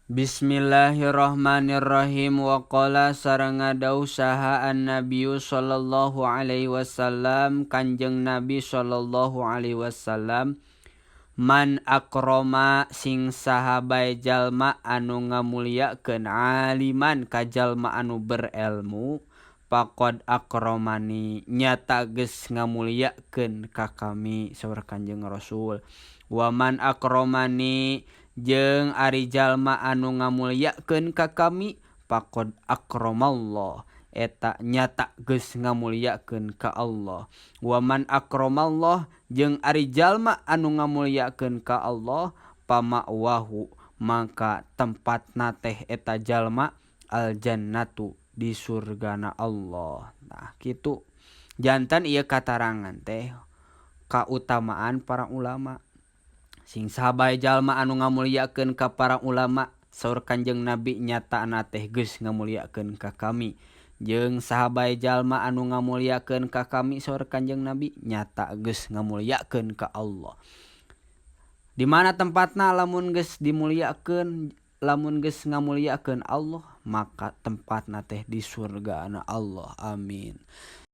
Bismillahirrahmanirrahim. Wa qala sareng ngadausahaan Nabiyu sallallahu alaihi wasallam, Kanjeng Nabi sallallahu alaihi wasallam, man akroma sing saha bae jalma anu ngamuliakeun aliman ka jalma anu berilmu, faqad akromani nyata geus ngamuliakeun ka kami saur Kanjeng Rasul. Wa man akromani jeung ari jalma anu ngamuliakeun ka kami, faqad akramallah eta nyata geus ngamuliakeun ka Allah. Wa man akramallah jeung ari jalma anu ngamuliakeun ka Allah, pama'wahu maka tempatna teh eta jalma al jannatu di surgana Allah. Nah kitu jantan ieu katarangan teh kautamaan para ulama. Sing saha bae jalma anu ngamuliakeun ka para ulama saur Kanjeng Nabi nyatana teh geus ngamuliakeun ka kami. Jeung saha bae jalma anu ngamuliakeun ka kami saur Kanjeng Nabi nyata geus ngamuliakeun ka Allah. Di mana tempatna lamun geus dimuliakeun, lamun geus ngamuliakeun Allah, maka tempatna teh di surgana Allah. Amin.